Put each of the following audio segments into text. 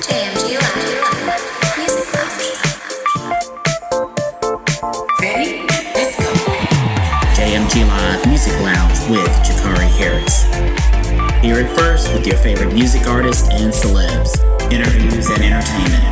JMG Live Music Lounge. Ready? Let's go. JMG Live Music Lounge with Jakari Harris. Hear it first with your favorite music artists and celebs. Interviews and entertainment.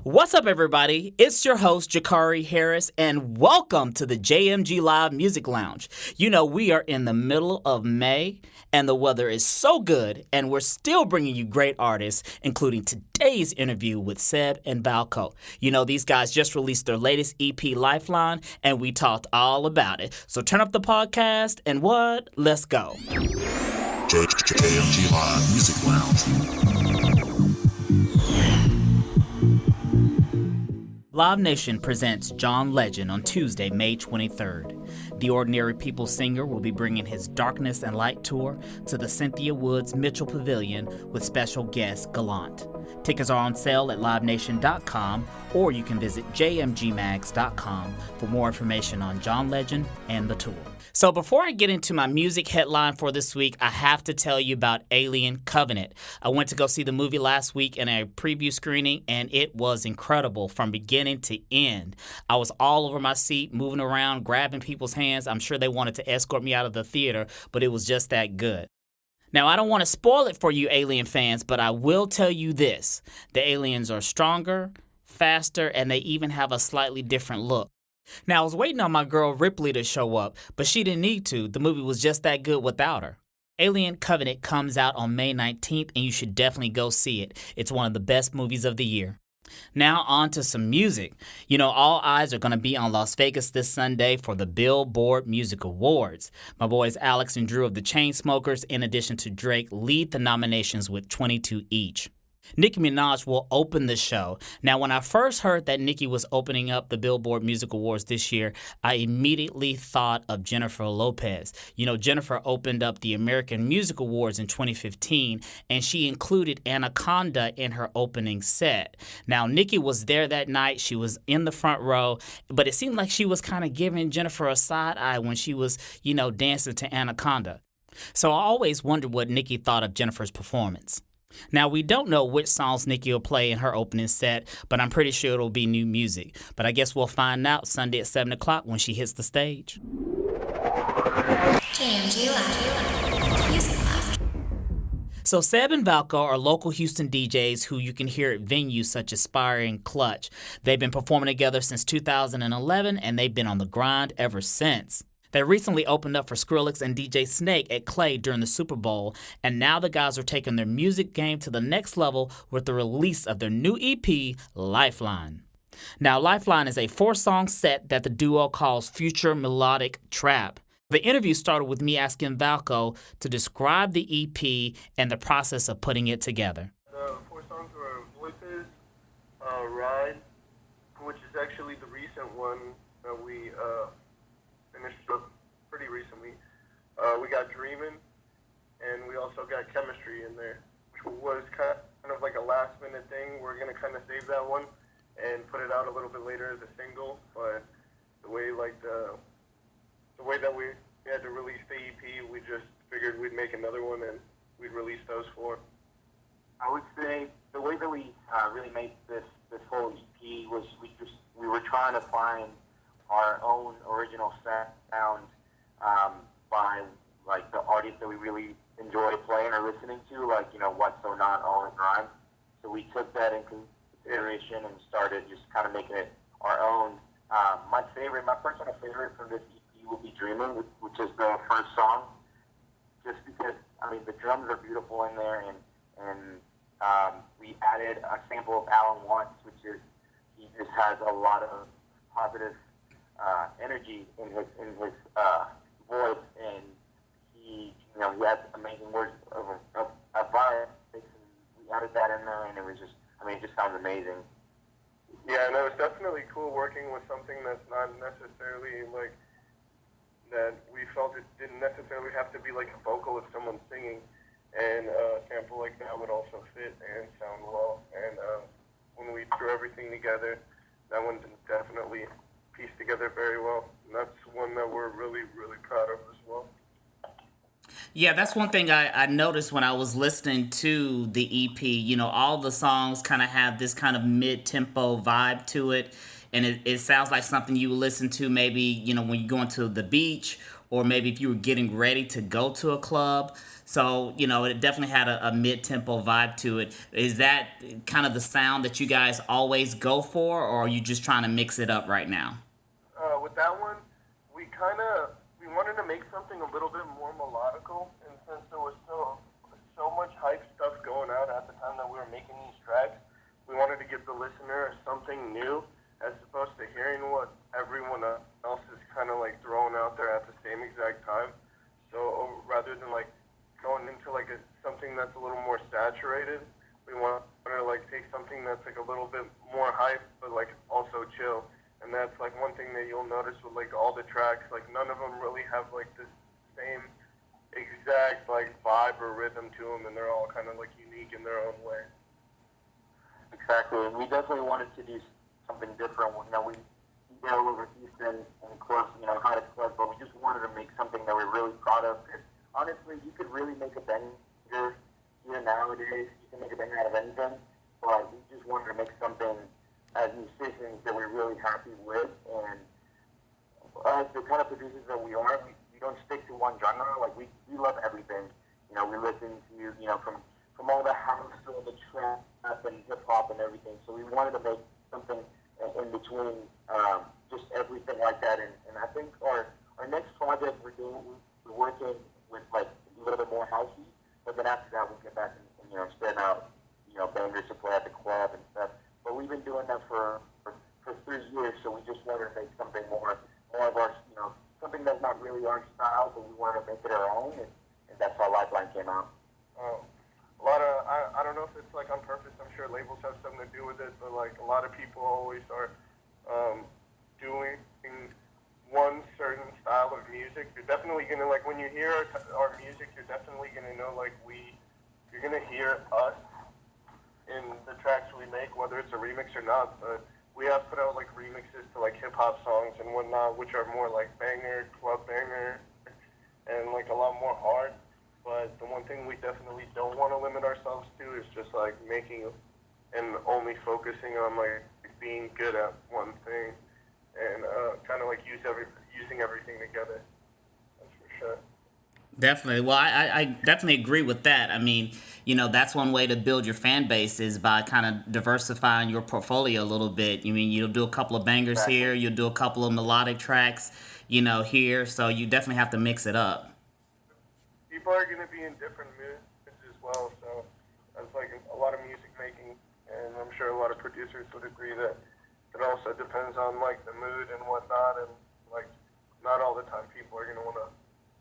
What's up, everybody? It's your host, Jakari Harris, and welcome to the JMG Live Music Lounge. You know, we are in the middle of May, and the weather is so good, and we're still bringing you great artists, including today's interview with Seb and ValKO. You know, these guys just released their latest EP, Lifeline, and we talked all about it. So turn up the podcast, and what? Let's go. JMG Live Music Lounge. Live Nation presents John Legend on Tuesday, May 23rd. The Ordinary People singer will be bringing his Darkness and Light tour to the Cynthia Woods Mitchell Pavilion with special guest Gallant. Tickets are on sale at livenation.com, or you can visit jmgmags.com for more information on John Legend and the tour. So before I get into my music headline for this week, I have to tell you about Alien Covenant. I went to go see the movie last week in a preview screening, and it was incredible from beginning to end. I was all over my seat, moving around, grabbing people's hands. I'm sure they wanted to escort me out of the theater, but it was just that good. Now, I don't want to spoil it for you Alien fans, but I will tell you this. The aliens are stronger, faster, and they even have a slightly different look. Now, I was waiting on my girl Ripley to show up, but she didn't need to. The movie was just that good without her. Alien Covenant comes out on May 19th, and you should definitely go see it. It's one of the best movies of the year. Now on to some music. You know, all eyes are going to be on Las Vegas this Sunday for the Billboard Music Awards. My boys Alex and Drew of the Chainsmokers, in addition to Drake, lead the nominations with 22 each. Nicki Minaj will open the show. Now, when I first heard that Nicki was opening up the Billboard Music Awards this year, I immediately thought of Jennifer Lopez. You know, Jennifer opened up the American Music Awards in 2015, and she included Anaconda in her opening set. Now, Nicki was there that night. She was in the front row, but it seemed like she was kind of giving Jennifer a side eye when she was, dancing to Anaconda. So I always wondered what Nicki thought of Jennifer's performance. Now, we don't know which songs Nicki will play in her opening set, but I'm pretty sure it'll be new music. But I guess we'll find out Sunday at 7 o'clock when she hits the stage. JMG Live Music Lounge. So Seb and ValKO are local Houston DJs who you can hear at venues such as Spire and Clutch. They've been performing together since 2011, and they've been on the grind ever since. They recently opened up for Skrillex and DJ Snake at Clay during the Super Bowl, and now the guys are taking their music game to the next level with the release of their new EP, Lifeline. Now, Lifeline is a 4-song set that the duo calls Future Melodic Trap. The interview started with me asking ValKO to describe the EP and the process of putting it together. The 4 songs were Voices, Ride, which is actually the recent one that we finished up pretty recently. We got Dreamin', and we also got Chemistry in there, which was kind of like a last minute thing. We're going to kind of save that one and put it out a little bit later as a single, but the way that we had to release the EP, we just figured we'd make another one and we'd release those 4. I would say the way that we really made this whole EP was we were trying to find our own original sound by like the artists that we really enjoy playing or listening to, like What's So Not All in Rhyme. So we took that into consideration and started just kind of making it our own. My personal favorite from this EP will be Dreamin', which is the first song. Just because the drums are beautiful in there, and we added a sample of Alan Watts, he just has a lot of positive energy in his voice, and he has amazing words of advice, and we added that in there, and it was just, it just sounds amazing. Yeah, no, it's definitely cool working with something that's not necessarily like that. We felt it didn't necessarily have to be like a vocal if someone's singing, and a sample like that would also fit and sound well. And when we threw everything together, that one definitely pieced together very well. And that's one that we're really, really Yeah, that's one thing I noticed when I was listening to the EP. All the songs kind of have this kind of mid-tempo vibe to it. And it sounds like something you would listen to maybe, when you're going to the beach or maybe if you were getting ready to go to a club. So, it definitely had a mid-tempo vibe to it. Is that kind of the sound that you guys always go for, or are you just trying to mix it up right now? With that one, we wanted to make something a little bit more melodical, and since there was so much hype stuff going out at the time that we were making these tracks, we wanted to give the listener something new as opposed to hearing what everyone else is kind of like throwing out there at the same exact time. So rather than like going into like something that's a little more saturated, we wanted to like take something that's like a little bit more hype but like also chill. And that's like one thing that you'll notice with like all the tracks, like none of them really have like this same exact like vibe or rhythm to them, and they're all kind of like unique in their own way. Exactly, and we definitely wanted to do something different. We go all over Houston and clubs, hottest clubs, but we just wanted to make something that we're really proud of. Honestly, you could really make a banger here nowadays. You can make a banger out of anything, but we just wanted to make something as musicians that we're really happy with. And as the kind of producers that we are, we don't stick to one genre. Like we love everything. We listen to from all the house to all the trap and hip hop and everything. So we wanted to make something in between, just everything like that. And I think our next project we're working with like a little bit more housey, but then after that we'll get back and spin out bangers to play at the club and stuff. But we've been doing that for 3 years, so we just wanted to make something more of our something that's not really our style, but we want to make it our own, and that's how Lifeline came out. A lot of I don't know if it's like on purpose. I'm sure labels have something to do with it, but like a lot of people always are doing one certain style of music. You're definitely gonna like when you hear our music, you're definitely gonna know like you're gonna hear us in the tracks we make, whether it's a remix or not. But we have put out like remixes to like hip hop songs and whatnot, which are more like banger, club banger, and like a lot more hard. But the one thing we definitely don't want to limit ourselves to is just like making and only focusing on like being good at one thing and kind of like using everything together. That's for sure. Definitely. Well, I definitely agree with that. I mean, that's one way to build your fan base is by kind of diversifying your portfolio a little bit. You'll do a couple of bangers here, you'll do a couple of melodic tracks, here. So you definitely have to mix it up. People are going to be in different moods as well, so that's like a lot of music making, and I'm sure a lot of producers would agree that it also depends on like the mood and whatnot, and like not all the time people are going to want to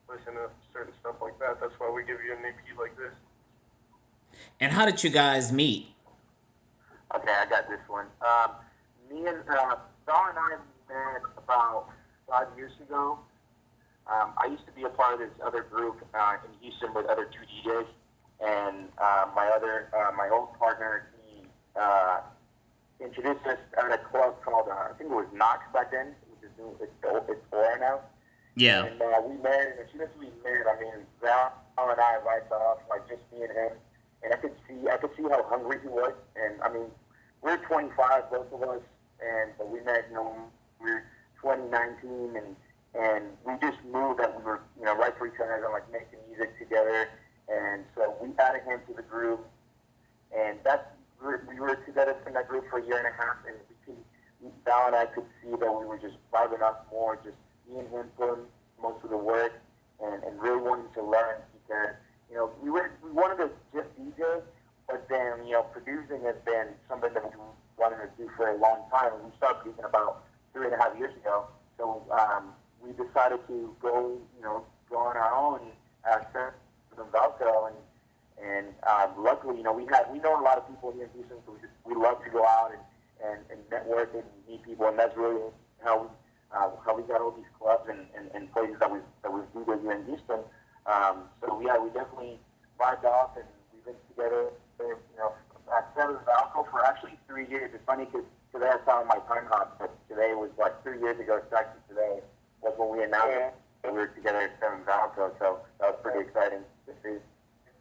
listen to certain stuff like that. That's why we give you an EP like this. And how did you guys meet? Okay, I got this one. Me and Val and I met about 5 years ago. I used to be a part of this other group in Houston with other 2 DJs, and my old partner, he introduced us at a club called I think it was Knox back then. It's Aura now. Yeah. And we met, and as soon as we met, I mean, Val and I right off, like just me and him, and I could see how hungry he was, and I mean, we're 25, both of us, but we met, we were 2019, and we just knew that we were, right for each other and like making music together, and so we added him to the group, and we were together in that group for 1.5 years, and Val and I could see that we were just vibing up more, just me and him doing most of the work, and really wanting to learn because, we wanted to just DJ, but then, producing has been something that we wanted to do for a long time, and we started producing about 3.5 years ago, so we decided to go on our own as Seb ValKO, and luckily, we know a lot of people here in Houston, so we love to go out and network and meet people, and that's really how we got all these clubs and places that we do here in Houston. So yeah, we definitely vibed off, and we've been together, at Seb ValKO for actually 3 years. It's funny because today I saw my time hop, but today was like 3 years ago, exactly today was when we announced we were together at Seb ValKO, so that was pretty exciting to see.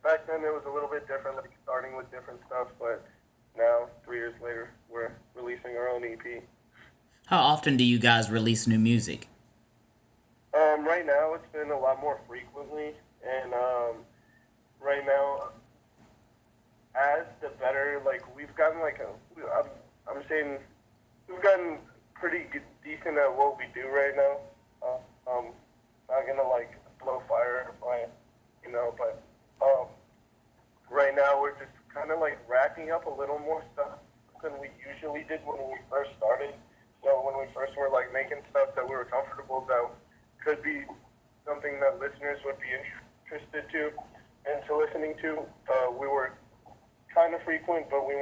Back then it was a little bit different, like starting with different stuff, but now, 3 years later, we're releasing our own EP. How often do you guys release new music? Right now it's been a lot more frequently, and right now, as the better, like we've gotten I'm saying we've gotten pretty decent at what we do right now. Not gonna like blow fire by, but right now we're just kind of like racking up a little more stuff than we usually did when we first started. So when we first were like making stuff that we were comfortable that could be something that listeners would be interested into listening to, we were kind of frequent, but we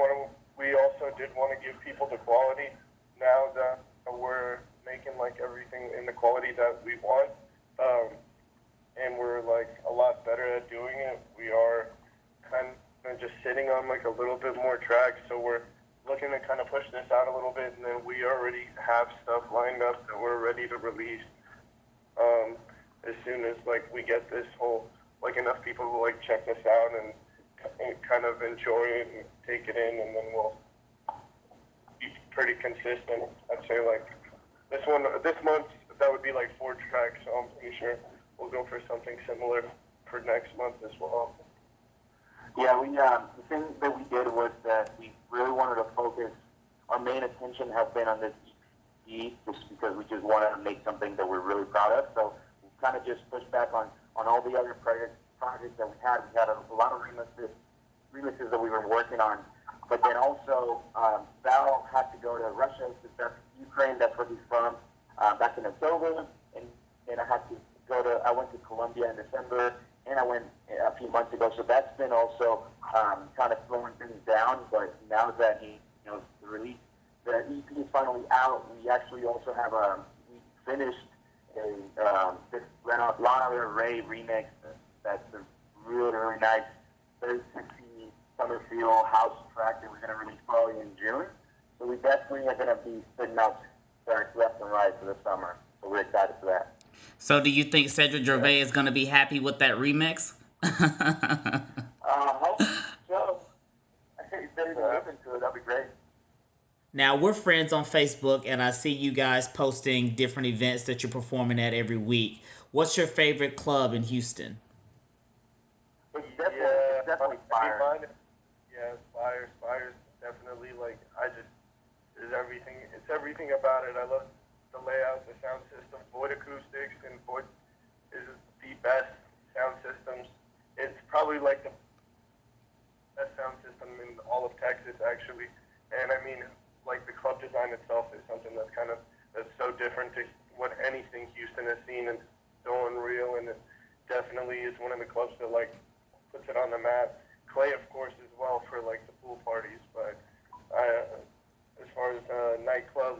also did want to give people the quality. Now that we're making like everything in the quality that we want, and we're like a lot better at doing it, we are kind of just sitting on like a little bit more tracks. So we're looking to kind of push this out a little bit, and then we already have stuff lined up that we're ready to release. As soon as like we get this whole like enough people who like check this out and kind of enjoy it and take it in, and then we'll be pretty consistent. I'd say like this month that would be like 4 tracks, so I'm pretty sure we'll go for something similar for next month as well. Yeah, the thing that we did was that we really wanted to focus. Our main attention has been on this EP, just because we just wanted to make something that we're really proud of. So we kind of just pushed back on all the other projects that we had. We had a lot of remixes that we were working on. But then also, Val had to go to Russia, that's Ukraine, that's where he's from, back in October. And I went to Colombia in December, and I went a few months ago. So that's been also kind of slowing things down. But now that the EP is finally out, we actually also have we finished this Lana Del Rey remix that's a really, really nice, very sexy summer feel house track that we're going to release probably in June. So we definitely are going to be spitting out tracks left and right for the summer. So we're excited for that. So do you think Cedric Gervais is going to be happy with that remix? Hope so. If they're going to listen to it, that'd be great. Now, we're friends on Facebook, and I see you guys posting different events that you're performing at every week. What's your favorite club in Houston? It's definitely Fire. Yeah, Fire's definitely like it's everything about it. I love the layout, the sound system, Void acoustics, and Void is the best sound systems. It's probably like the best sound system in all of Texas, actually. And I mean, like the club design itself is something that's so different to what anything Houston has seen, and so unreal. And it definitely is one of the clubs that like puts it on the map. Clay, of course, as well for like the pool parties, but as far as nightclub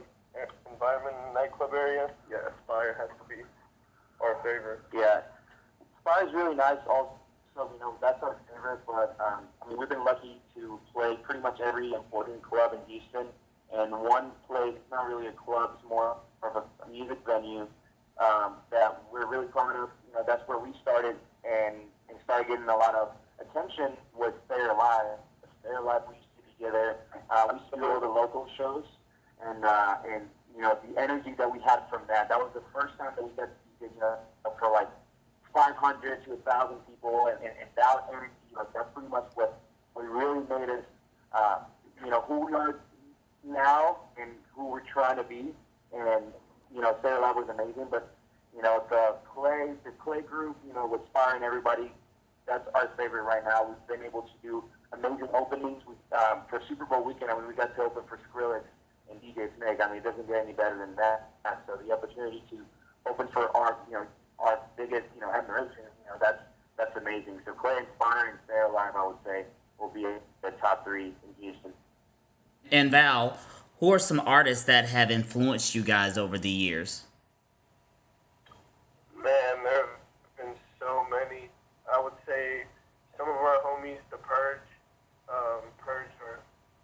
environment, nightclub area, yeah, Spire has to be our favorite. Yeah, Spire's really nice. Also, that's our favorite. But we've been lucky to play pretty much every important club in Houston. And one place, it's not really a club, it's more of a music venue that we're really proud of. That's where we started and started getting a lot of attention with Stay Alive. Stay Alive, we used to be together. We used to go to the local shows, and the energy that we had from that was the first time that we got to see for like 500 to 1,000 people, and that energy, that's pretty much what really made us, who we are now and who we're trying to be. And Stay Alive was amazing, but the Clay group, with Spire and everybody, that's our favorite right now. We've been able to do amazing openings for Super Bowl weekend. We got to open for Skrillex and DJ Snake. It doesn't get any better than that. So the opportunity to open for our biggest, admiration, that's amazing. So Clay and Spire and Stay Alive, I would say, will be the top 3 in Houston. And Val, who are some artists that have influenced you guys over the years? Man, there have been so many. I would say some of our homies, the Purge,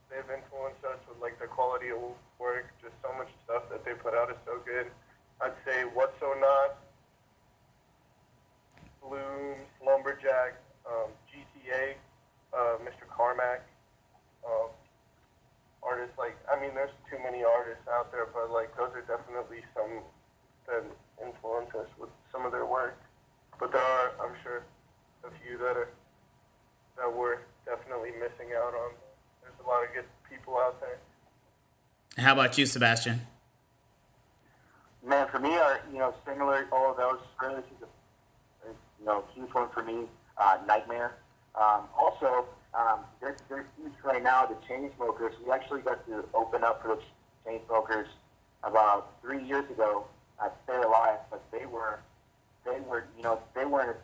they've influenced us with like the quality of work. Just so much stuff that they put out is so good. I'd say What's So Not, Lumberjack, GTA, Mr. Carmack, artists like, I mean, there's too many artists out there, but like those are definitely some that influence us with some of their work. But there are, I'm sure, a few that we're definitely missing out on. There's a lot of good people out there. How about you, Sebastian? Man, for me, similar, all of those, really, huge one for me, Nightmare. Also, they're huge right now, the Chainsmokers. We actually got to open up for the Chainsmokers about 3 years ago at Stay Alive, but they weren't as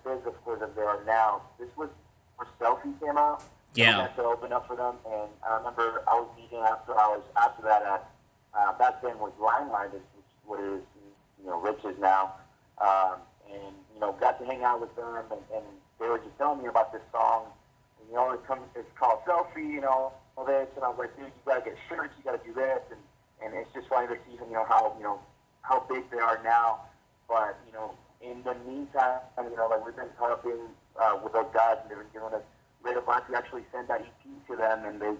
big, of course, as they are now. This was where Selfie came out. Yeah. We got to open up for them, and I remember I was meeting after that at, back then was Lifeline, which is what it is, Riches now. And, got to hang out with them, and they were just telling me about this song. And, it's called Selfie, all this. And I was like, dude, you got to get shirts, you got to do this. And it's just funny to see, how big they are now. But, in the meantime, we've been helping with those guys, and they've been giving us great advice. We actually sent that EP to them, and they,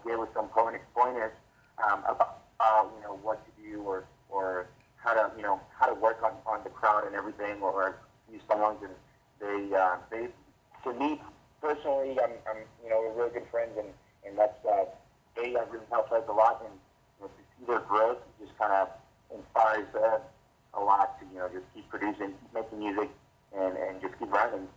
gave us some pointers about, what to do or how to work on the crowd and everything, or new songs. And they to me personally, I'm we're really good friends, and that's they really helped us a lot, and to see their growth just kind of inspires us a lot to just keep producing, keep making music, and just keep writing.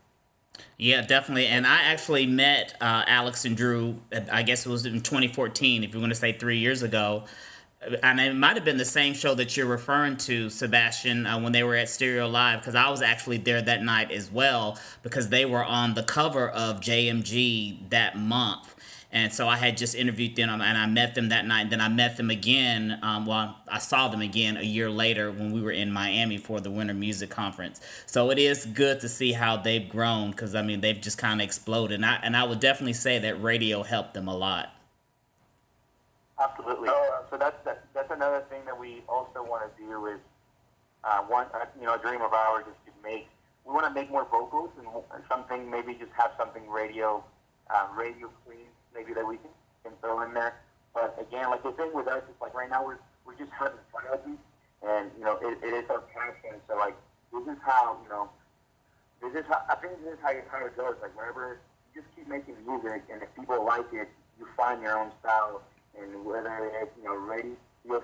Yeah, definitely. And I actually met Alex and Drew, I guess it was in 2014, if you're going to say 3 years ago. And it might have been the same show that you're referring to, Sebastian, when they were at Stereo Live, because I was actually there that night as well, because they were on the cover of JMG that month. And so I had just interviewed them, and I met them that night. And then I met them again. I saw them again a year later when we were in Miami for the Winter Music Conference. So it is good to see how they've grown, because, I mean, they've just kind of exploded. And I would definitely say that radio helped them a lot. Absolutely. So that's another thing that we also want to do is a dream of ours is to make. We want to make more vocals and something, maybe just have something radio clean, maybe that we can throw in there. But again, like the thing with us is like right now we're just having fun with it, and it is our passion. So like this is how I think this is how it goes. Like whenever you just keep making music, and if people like it, you find your own style. And whether it's, radio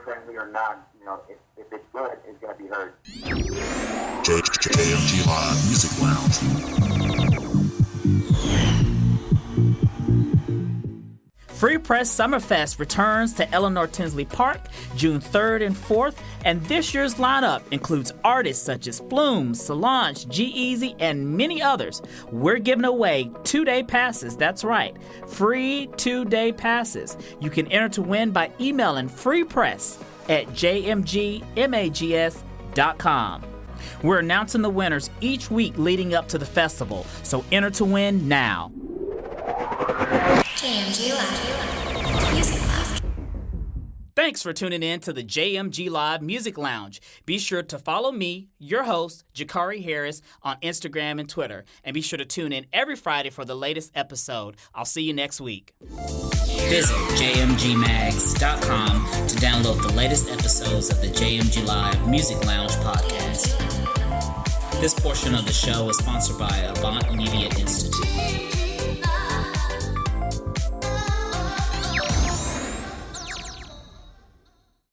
friendly or not, if it's good, it's going to be heard. JMG Live Music Lounge. Free Press Summerfest returns to Eleanor Tinsley Park June 3rd and 4th, and this year's lineup includes artists such as Flume, Solange, G-Eazy, and many others. We're giving away 2-day passes, that's right, free 2-day passes. You can enter to win by emailing freepress@jmgmags.com. We're announcing the winners each week leading up to the festival, so enter to win now. JMG Live Music Lounge. Thanks for tuning in to the JMG Live Music Lounge. Be sure to follow me, your host, Jakari Harris, on Instagram and Twitter. And be sure to tune in every Friday for the latest episode. I'll see you next week. Visit jmgmags.com to download the latest episodes of the JMG Live Music Lounge podcast. This portion of the show is sponsored by Avant Media Institute.